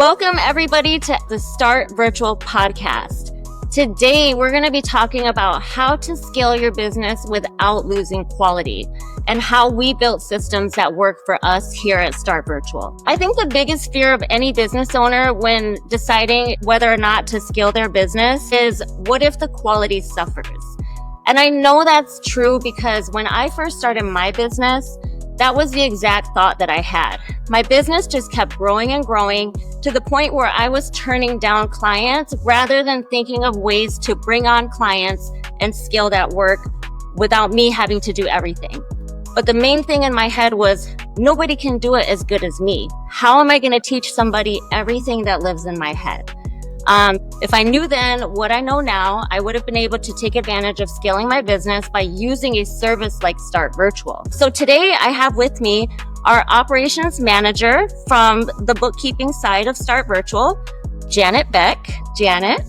Welcome everybody to the Start Virtual podcast. Today, we're going to be talking about how to scale your business without losing quality and how we built systems that work for us here at Start Virtual. I think the biggest fear of any business owner when deciding whether or not to scale their business is, what if the quality suffers? And I know that's true because when I first started my business, that was the exact thought that I had. My business just kept growing and growing to the point where I was turning down clients rather than thinking of ways to bring on clients and scale that work without me having to do everything. But the main thing in my head was, nobody can do it as good as me. How am I going to teach somebody everything that lives in my head? If I knew then what I know now, I would have been able to take advantage of scaling my business by using a service like Start Virtual. So today I have with me our operations manager from the bookkeeping side of Start Virtual, Janet Beck. Janet.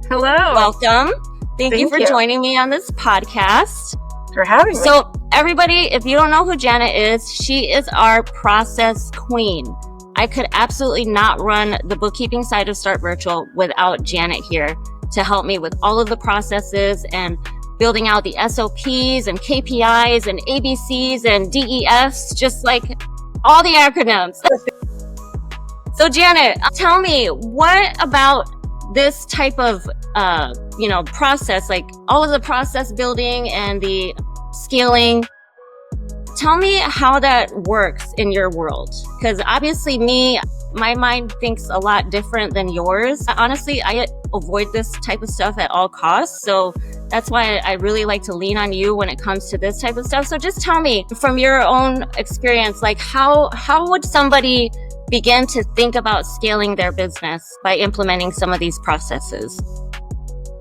Hello. Welcome. Thank you for joining me on this podcast. For having me. So everybody, if you don't know who Janet is, she is our process queen. I could absolutely not run the bookkeeping side of Start Virtual without Janet here to help me with all of the processes and building out the SOPs and KPIs and ABCs and DEFs, just like all the acronyms. So Janet, tell me, what about this type of, process, like all of the process building and the scaling? Tell me how that works in your world. Because obviously my mind thinks a lot different than yours. Honestly, I avoid this type of stuff at all costs. So that's why I really like to lean on you when it comes to this type of stuff. So just tell me from your own experience, like how would somebody begin to think about scaling their business by implementing some of these processes?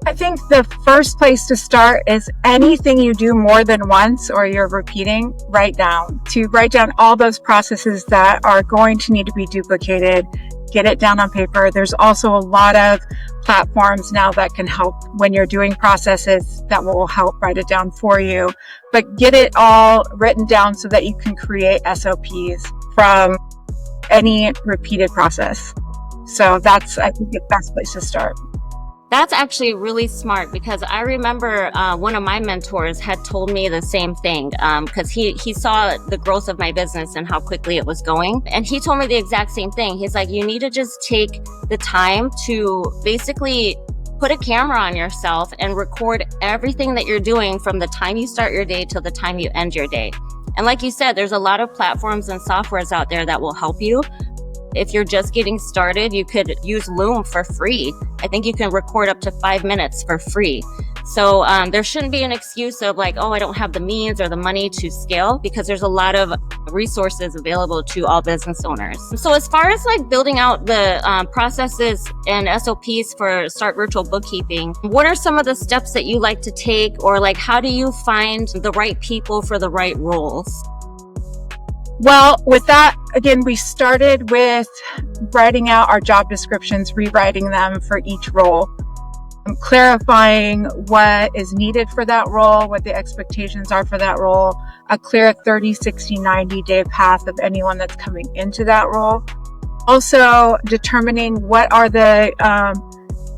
I think the first place to start is anything you do more than once or you're repeating, write down all those processes that are going to need to be duplicated, get it down on paper. There's also a lot of platforms now that can help when you're doing processes that will help write it down for you, but get it all written down so that you can create SOPs from any repeated process. So that's, I think, the best place to start. That's actually really smart because I remember one of my mentors had told me the same thing because he saw the growth of my business and how quickly it was going. And he told me the exact same thing. He's like, you need to just take the time to basically put a camera on yourself and record everything that you're doing from the time you start your day till the time you end your day. And like you said, there's a lot of platforms and softwares out there that will help you. If you're just getting started, you could use Loom for free. I think you can record up to 5 minutes for free. So there shouldn't be an excuse of like, oh, I don't have the means or the money to scale, because there's a lot of resources available to all business owners. So as far as like building out the processes and SOPs for Start Virtual Bookkeeping, what are some of the steps that you like to take, or like how do you find the right people for the right roles? Well, with that, again, we started with writing out our job descriptions, rewriting them for each role, clarifying what is needed for that role, what the expectations are for that role, a clear 30, 60, 90-day path of anyone that's coming into that role. Also determining what are the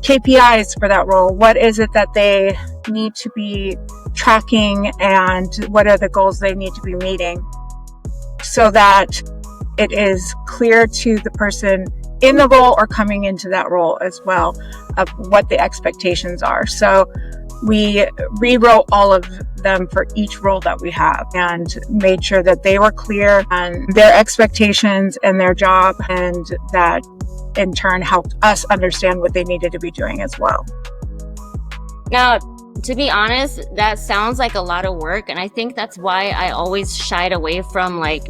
KPIs for that role. What is it that they need to be tracking and what are the goals they need to be meeting, so that it is clear to the person in the role or coming into that role as well of what the expectations are. So we rewrote all of them for each role that we have and made sure that they were clear on their expectations and their job, and that in turn helped us understand what they needed to be doing as well. Now, to be honest, that sounds like a lot of work. And I think that's why I always shied away from like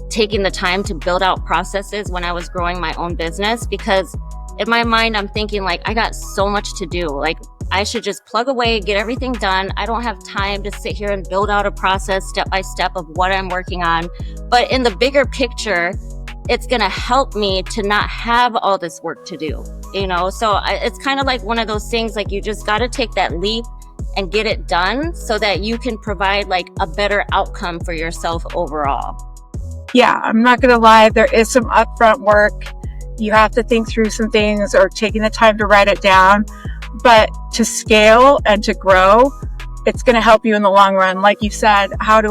taking the time to build out processes when I was growing my own business, because in my mind, I'm thinking like, I got so much to do. Like I should just plug away, get everything done. I don't have time to sit here and build out a process step by step of what I'm working on. But in the bigger picture, it's going to help me to not have all this work to do, So it's kind of like one of those things, like you just got to take that leap and get it done so that you can provide like a better outcome for yourself overall. Yeah, I'm not going to lie. There is some upfront work You have to think through some things or taking the time to write it down. But to scale and to grow, it's going to help you in the long run. Like you said, how do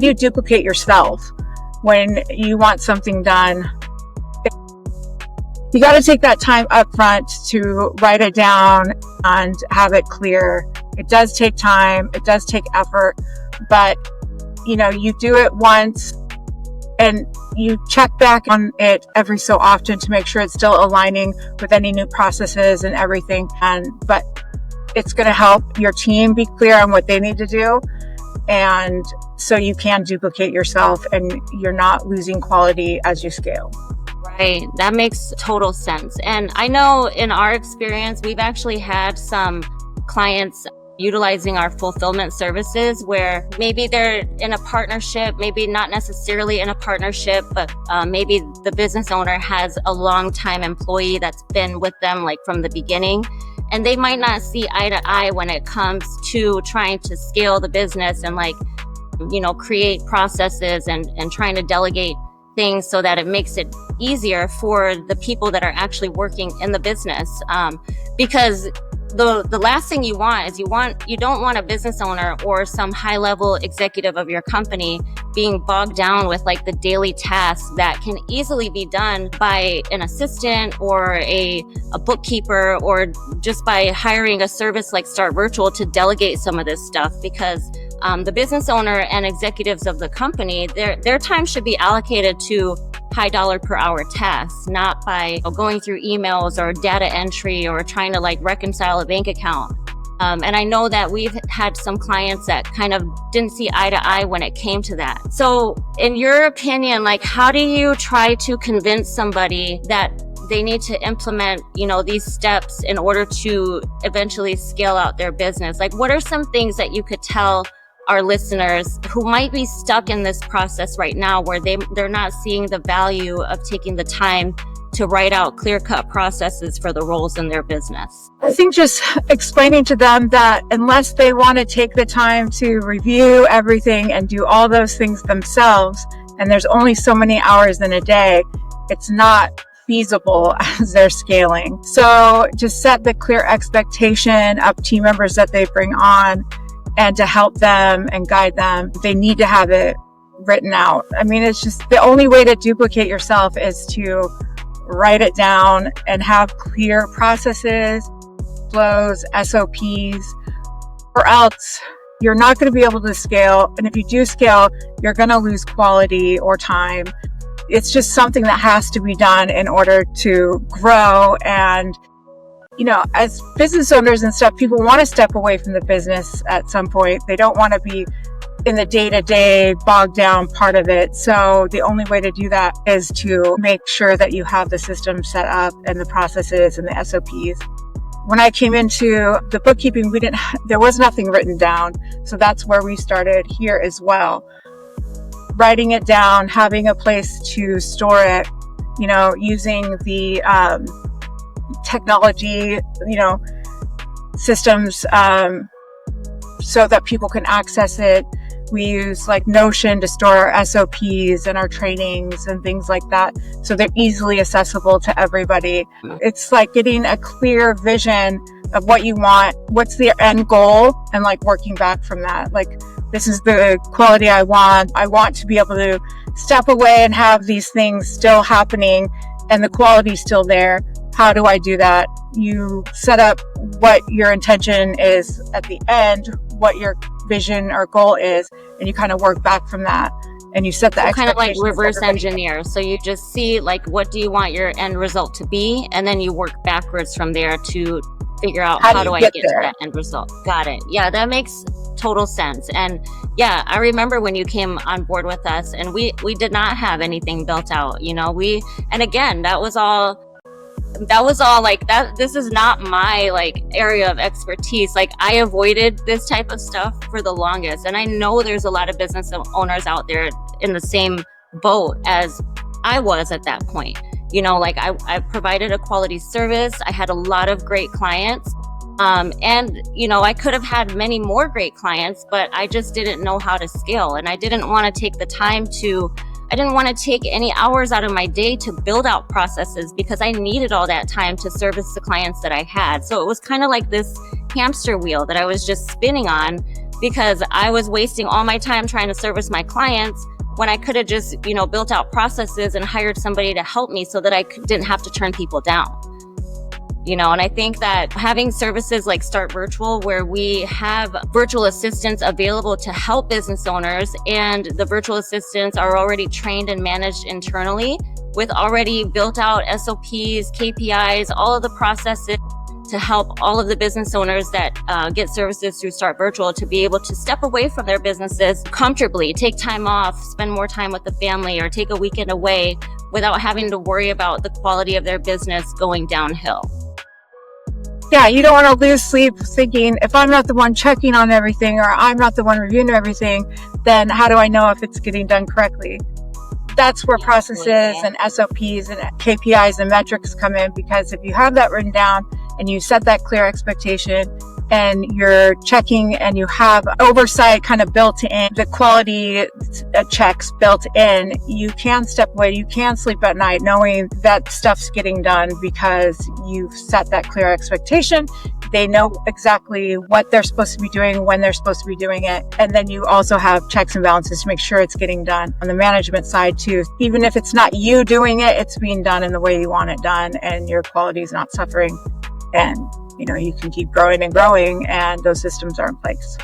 you duplicate yourself when you want something done? You got to take that time up front to write it down and have it clear. It does take time. It does take effort, but you do it once and you check back on it every so often to make sure it's still aligning with any new processes and everything. But it's going to help your team be clear on what they need to do. And so you can duplicate yourself and you're not losing quality as you scale. Right. That makes total sense. And I know in our experience, we've actually had some clients utilizing our fulfillment services where maybe they're in a partnership, maybe not necessarily in a partnership, but maybe the business owner has a long-time employee that's been with them like from the beginning. And they might not see eye to eye when it comes to trying to scale the business and create processes and trying to delegate things so that it makes it easier for the people that are actually working in the business. Because the last thing you want is you don't want a business owner or some high level executive of your company being bogged down with like the daily tasks that can easily be done by an assistant or a bookkeeper, or just by hiring a service like Start Virtual to delegate some of this stuff. Because the business owner and executives of the company, their time should be allocated to high dollar per hour tasks, not by going through emails or data entry or trying to reconcile a bank account. And I know that we've had some clients that kind of didn't see eye to eye when it came to that. So in your opinion, how do you try to convince somebody that they need to implement, these steps in order to eventually scale out their business? What are some things that you could tell our listeners who might be stuck in this process right now where they're not seeing the value of taking the time to write out clear-cut processes for the roles in their business? I think just explaining to them that unless they want to take the time to review everything and do all those things themselves, and there's only so many hours in a day, it's not feasible as they're scaling. So just set the clear expectation of team members that they bring on, and to help them and guide them, they need to have it written out. I mean, it's just the only way to duplicate yourself is to write it down and have clear processes, flows, SOPs, or else you're not going to be able to scale. And if you do scale, you're going to lose quality or time. It's just something that has to be done in order to grow. And as business owners and stuff, people want to step away from the business at some point. They don't want to be in the day-to-day bogged down part of it. So the only way to do that is to make sure that you have the system set up and the processes and the SOPs. When I came into the bookkeeping, there was nothing written down. So that's where we started here as well. Writing it down, having a place to store it, using the technology, systems, so that people can access it. We use Notion to store our SOPs and our trainings and things like that, so they're easily accessible to everybody. It's getting a clear vision of what you want, what's the end goal, and working back from that. This is the quality I want. I want to be able to step away and have these things still happening and the quality still there. How do I do that? You set up what your intention is at the end, what your vision or goal is, and you kind of work back from that. And you set the kind of reverse engineer. So you just see what do you want your end result to be, and then you work backwards from there to figure out how do I get to that end result. Got it. Yeah, that makes total sense. And yeah, I remember when you came on board with us, and we did not have anything built out. And again, that was all that. This is not my area of expertise. I avoided this type of stuff for the longest, and I know there's a lot of business owners out there in the same boat as I was at that point. I provided a quality service. I had a lot of great clients, and I could have had many more great clients, but I just didn't know how to scale, and I didn't want to take the time to I didn't want to take any hours out of my day to build out processes because I needed all that time to service the clients that I had. So it was kind of like this hamster wheel that I was just spinning on because I was wasting all my time trying to service my clients when I could have just, built out processes and hired somebody to help me so that I didn't have to turn people down. And I think that having services like Start Virtual, where we have virtual assistants available to help business owners, and the virtual assistants are already trained and managed internally with already built out SOPs, KPIs, all of the processes to help all of the business owners that get services through Start Virtual to be able to step away from their businesses comfortably, take time off, spend more time with the family, or take a weekend away without having to worry about the quality of their business going downhill. Yeah, you don't want to lose sleep thinking, if I'm not the one checking on everything or I'm not the one reviewing everything, then how do I know if it's getting done correctly? That's where processes and SOPs and KPIs and metrics come in, because if you have that written down and you set that clear expectation and you're checking and you have oversight kind of built in, the quality checks built in, you can step away, you can sleep at night knowing that stuff's getting done because you've set that clear expectation. They know exactly what they're supposed to be doing, when they're supposed to be doing it. And then you also have checks and balances to make sure it's getting done on the management side too. Even if it's not you doing it, it's being done in the way you want it done and your quality is not suffering. And you can keep growing and growing, and those systems are in place.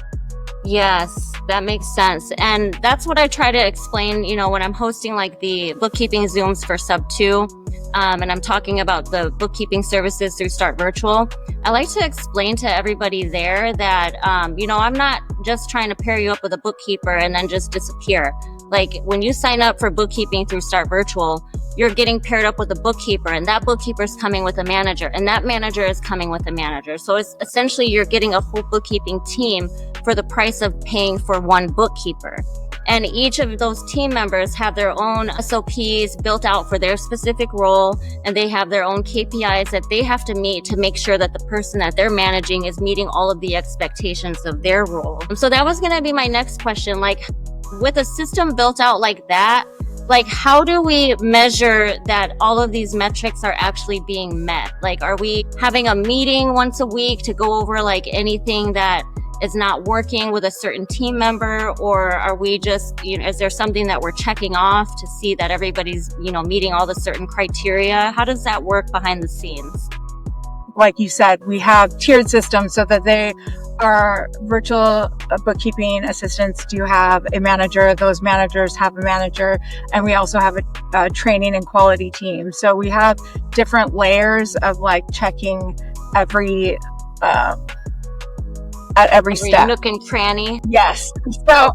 Yes, that makes sense. And that's what I try to explain, when I'm hosting like the bookkeeping Zooms for Sub 2, and I'm talking about the bookkeeping services through Start Virtual. I like to explain to everybody there that, I'm not just trying to pair you up with a bookkeeper and then just disappear. Like when you sign up for bookkeeping through Start Virtual, you're getting paired up with a bookkeeper, and that bookkeeper is coming with a manager, and that manager is coming with a manager. So it's essentially you're getting a full bookkeeping team for the price of paying for one bookkeeper. And each of those team members have their own SOPs built out for their specific role, and they have their own KPIs that they have to meet to make sure that the person that they're managing is meeting all of the expectations of their role. So that was going to be my next question. Like, with a system built out like that, like, how do we measure that all of these metrics are actually being met? Like, are we having a meeting once a week to go over like anything that is not working with a certain team member? Or are we just, is there something that we're checking off to see that everybody's, meeting all the certain criteria? How does that work behind the scenes? Like you said, we have tiered systems so that our virtual bookkeeping assistants do have a manager. Those managers have a manager, and we also have a training and quality team. So we have different layers of like checking at every step. Nook and cranny. Yes. So,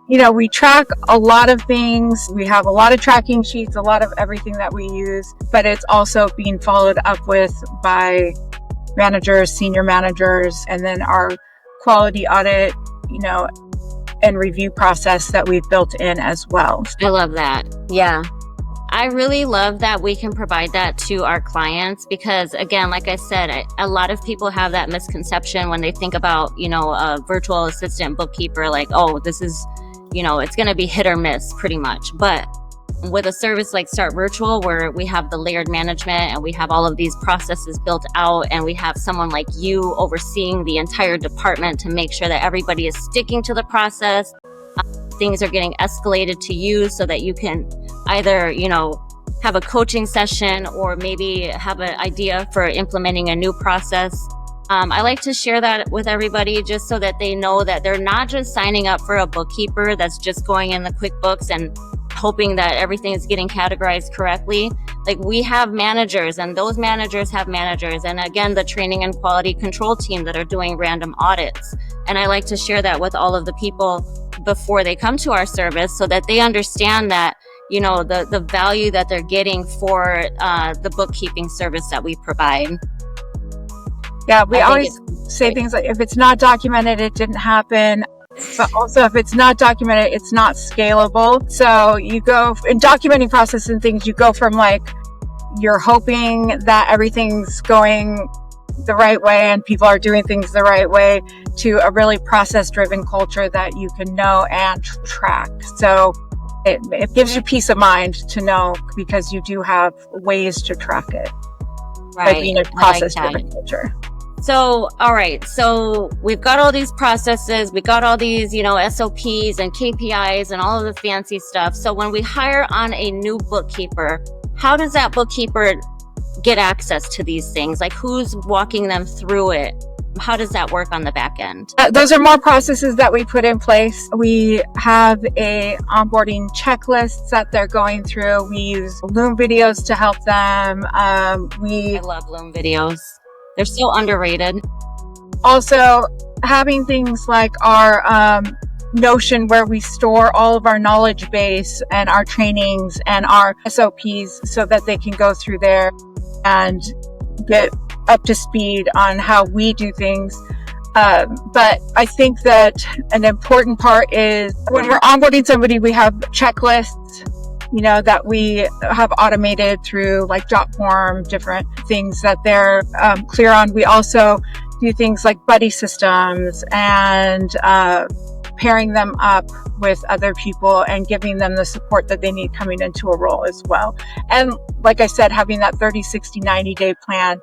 we track a lot of things. We have a lot of tracking sheets, a lot of everything that we use, but it's also being followed up with by managers, senior managers, and then our quality audit, and review process that we've built in as well. I love that. Yeah. I really love that we can provide that to our clients because, again, like I said, a lot of people have that misconception when they think about, a virtual assistant bookkeeper, like, oh, this is, it's going to be hit or miss pretty much. But with a service like Start Virtual, where we have the layered management and we have all of these processes built out, and we have someone like you overseeing the entire department to make sure that everybody is sticking to the process, things are getting escalated to you so that you can either, have a coaching session or maybe have an idea for implementing a new process. I like to share that with everybody just so that they know that they're not just signing up for a bookkeeper that's just going in the QuickBooks and hoping that everything is getting categorized correctly. Like, we have managers, and those managers have managers. And again, the training and quality control team that are doing random audits. And I like to share that with all of the people before they come to our service so that they understand that, the value that they're getting for the bookkeeping service that we provide. Yeah, we always say things like, if it's not documented, it didn't happen. But also, if it's not documented, it's not scalable. So you go in documenting process and things, you go from like, you're hoping that everything's going the right way and people are doing things the right way, to a really process-driven culture that you can know and track. So it gives you peace of mind to know, because you do have ways to track it. Right. By being a process-driven culture. So, all right. So we've got all these processes, we got all these, SOPs and KPIs and all of the fancy stuff. So when we hire on a new bookkeeper, how does that bookkeeper get access to these things? Like, who's walking them through it? How does that work on the back end? Those are more processes that we put in place. We have a onboarding checklist that they're going through. We use Loom videos to help them. I love Loom videos. They're so underrated. Also, having things like our Notion, where we store all of our knowledge base and our trainings and our SOPs, so that they can go through there and get up to speed on how we do things. But I think that an important part is when we're onboarding somebody, we have checklists, that we have automated through like Jotform, different things that they're clear on. We also do things like buddy systems and pairing them up with other people and giving them the support that they need coming into a role as well. And like I said, having that 30, 60, 90-day plan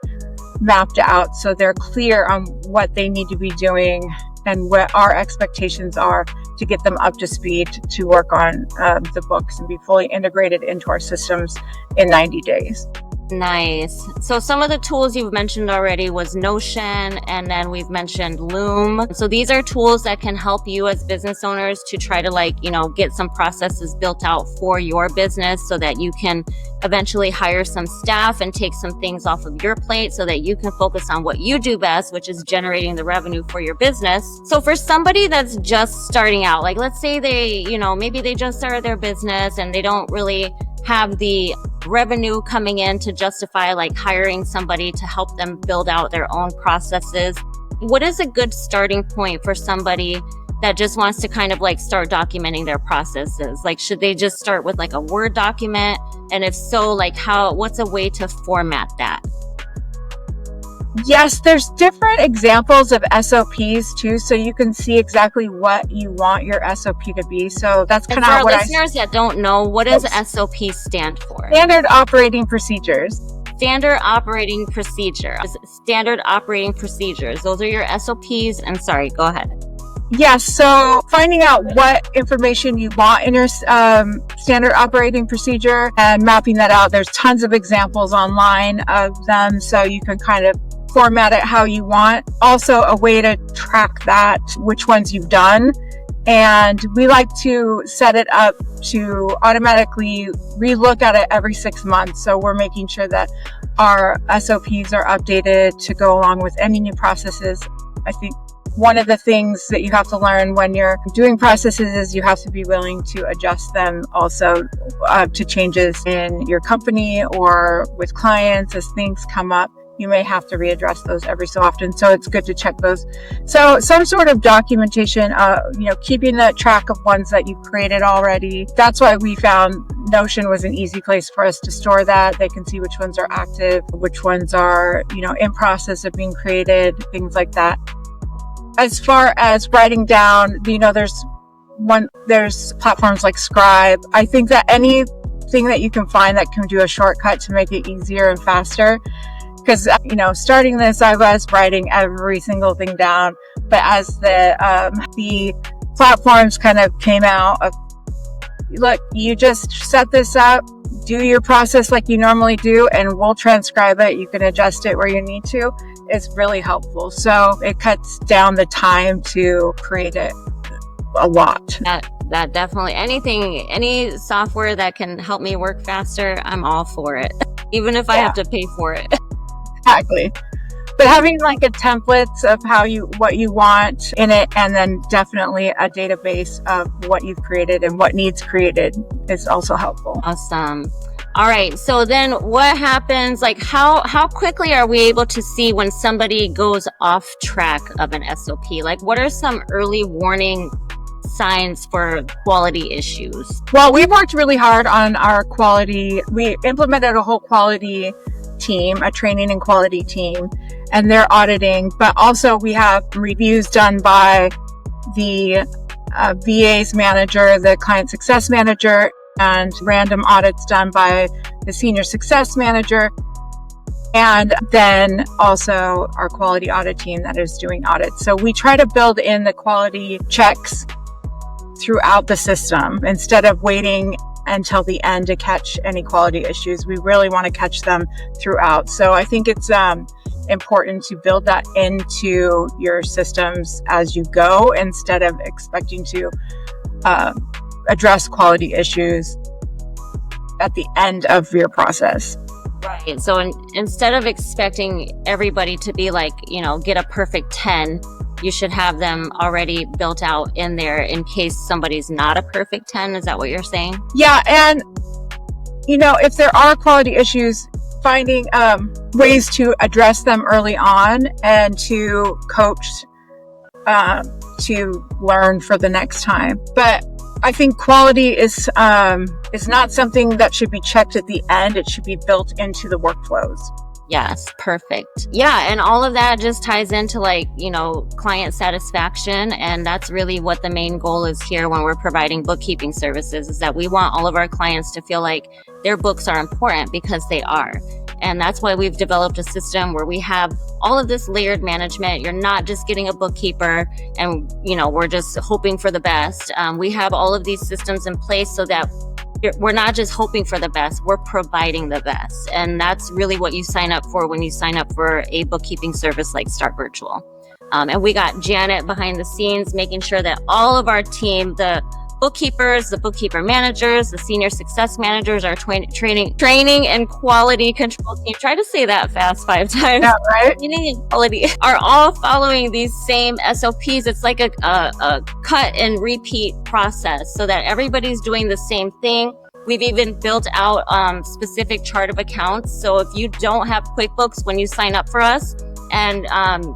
mapped out, so they're clear on what they need to be doing and what our expectations are to get them up to speed to work on the books and be fully integrated into our systems in 90 days. Nice. So some of the tools you've mentioned already was Notion, and then we've mentioned Loom. So these are tools that can help you as business owners to try to get some processes built out for your business, so that you can eventually hire some staff and take some things off of your plate, so that you can focus on what you do best, which is generating the revenue for your business. So for somebody that's just starting out, like let's say they, maybe they just started their business and they don't really have the revenue coming in to justify like hiring somebody to help them build out their own processes. What is a good starting point for somebody that just wants to kind of like start documenting their processes? Like, should they just start with like a Word document? And if so, like what's a way to format that? Yes, there's different examples of SOPs too, so you can see exactly what you want your SOP to be. So that's kind of what for our listeners that don't know, what does SOP stand for? Standard operating procedures. Standard operating procedures. Standard operating procedures. Those are your SOPs. And sorry, go ahead. Yes, so finding out what information you want in your standard operating procedure and mapping that out. There's tons of examples online of them, so you can kind of format it how you want. Also, a way to track that, which ones you've done. And we like to set it up to automatically relook at it every 6 months. So we're making sure that our SOPs are updated to go along with any new processes. I think one of the things that you have to learn when you're doing processes is you have to be willing to adjust them also to changes in your company or with clients as things come up. You may have to readdress those every so often. So it's good to check those. So some sort of documentation, keeping the track of ones that you've created already. That's why we found Notion was an easy place for us to store that. They can see which ones are active, which ones are, in process of being created, things like that. As far as writing down, there's platforms like Scribe. I think that anything that you can find that can do a shortcut to make it easier and faster. Because, starting this, I was writing every single thing down. But as the platforms kind of came out, look, you just set this up, do your process like you normally do, and we'll transcribe it. You can adjust it where you need to. It's really helpful. So it cuts down the time to create it a lot. That definitely, any software that can help me work faster, I'm all for it. Even if I have to pay for it. Exactly. But having like a template of what you want in it, and then definitely a database of what you've created and what needs created is also helpful. Awesome. All right. So then what happens? Like how quickly are we able to see when somebody goes off track of an SOP? Like what are some early warning signs for quality issues? Well, we've worked really hard on our quality. We implemented a whole quality team, a training and quality team, and they're auditing, but also we have reviews done by the VA's manager, the client success manager, and random audits done by the senior success manager. And then also our quality audit team that is doing audits. So we try to build in the quality checks throughout the system instead of waiting until the end to catch any quality issues. We really want to catch them throughout. So I think it's important to build that into your systems as you go instead of expecting to address quality issues at the end of your process. Right. So instead of expecting everybody to be like, get a perfect 10, you should have them already built out in there in case somebody's not a perfect 10. Is that what you're saying? Yeah. And, if there are quality issues, finding ways to address them early on and to coach to learn for the next time. But I think quality is not something that should be checked at the end. It should be built into the workflows. Yes, perfect. Yeah, and all of that just ties into client satisfaction, and that's really what the main goal is here when we're providing bookkeeping services, is that we want all of our clients to feel like their books are important, because they are. And that's why we've developed a system where we have all of this layered management. You're not just getting a bookkeeper and, we're just hoping for the best. We have all of these systems in place so that we're not just hoping for the best, we're providing the best. And that's really what you sign up for when you sign up for a bookkeeping service like Start Virtual. And we got Janet behind the scenes, making sure that all of our team, the bookkeepers, the bookkeeper managers, the senior success managers, our training and quality control team. Try to say that fast 5 times. Yeah, right? Training and quality are all following these same SOPs. It's like a cut and repeat process so that everybody's doing the same thing. We've even built out specific chart of accounts. So if you don't have QuickBooks when you sign up for us, and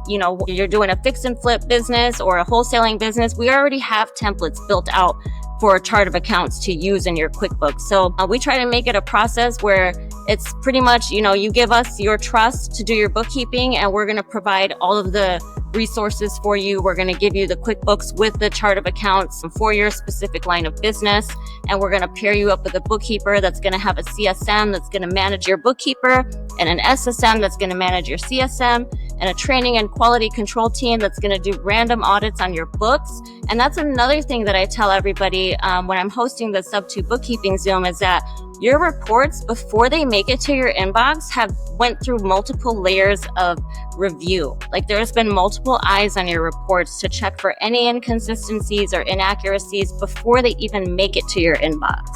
you're doing a fix and flip business or a wholesaling business, we already have templates built out for a chart of accounts to use in your QuickBooks. So we try to make it a process where it's pretty much, you give us your trust to do your bookkeeping, and we're going to provide all of the resources for you. We're going to give you the QuickBooks with the chart of accounts for your specific line of business. And we're going to pair you up with a bookkeeper that's going to have a CSM that's going to manage your bookkeeper, and an SSM that's going to manage your CSM, and a training and quality control team that's going to do random audits on your books. And that's another thing that I tell everybody when I'm hosting the Sub 2 Bookkeeping Zoom, is that your reports, before they make it to your inbox, have went through multiple layers of review. Like, there's been multiple eyes on your reports to check for any inconsistencies or inaccuracies before they even make it to your inbox,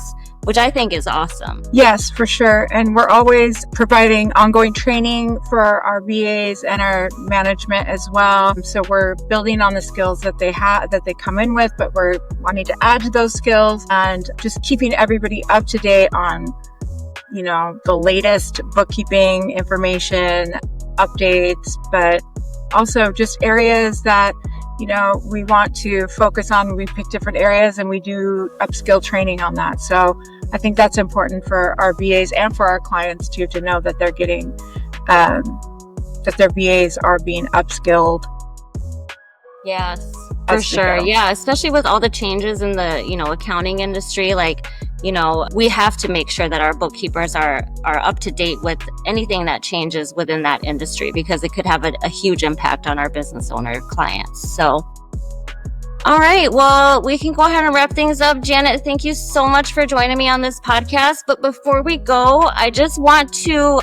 which I think is awesome. Yes, for sure. And we're always providing ongoing training for our VAs and our management as well. So we're building on the skills that they have, that they come in with, but we're wanting to add to those skills and just keeping everybody up to date on, the latest bookkeeping information, updates, but also just areas that we want to focus on. We pick different areas and we do upskill training on that. So I think that's important for our VAs and for our clients too, to know that they're getting, that their VAs are being upskilled. Yes, for sure. Yeah, especially with all the changes in the, accounting industry, we have to make sure that our bookkeepers are up to date with anything that changes within that industry, because it could have a huge impact on our business owner clients. So, all right, well, we can go ahead and wrap things up. Janet, thank you so much for joining me on this podcast. But before we go, I just want to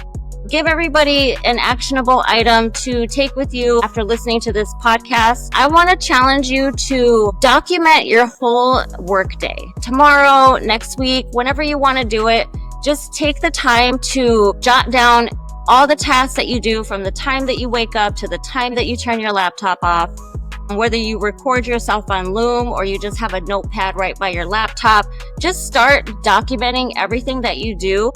give everybody an actionable item to take with you after listening to this podcast. I want to challenge you to document your whole workday. Tomorrow, next week, whenever you want to do it, just take the time to jot down all the tasks that you do from the time that you wake up to the time that you turn your laptop off. Whether you record yourself on Loom or you just have a notepad right by your laptop, just start documenting everything that you do.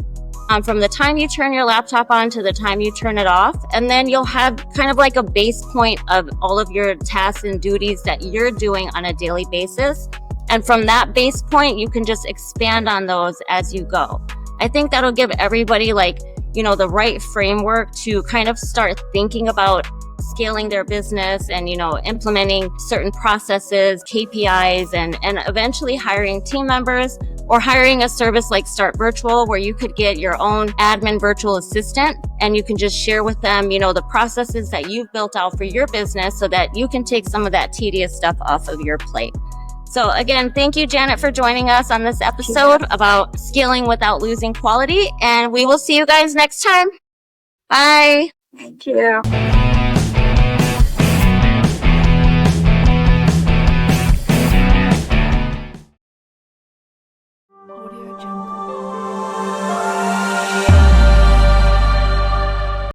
From the time you turn your laptop on to the time you turn it off. And then you'll have kind of like a base point of all of your tasks and duties that you're doing on a daily basis. And from that base point, you can just expand on those as you go. I think that'll give everybody the right framework to kind of start thinking about scaling their business and, implementing certain processes, KPIs, and eventually hiring team members, or hiring a service like Start Virtual, where you could get your own admin virtual assistant and you can just share with them, the processes that you've built out for your business so that you can take some of that tedious stuff off of your plate. So again, thank you, Janet, for joining us on this episode about scaling without losing quality. And we will see you guys next time. Bye. Thank you.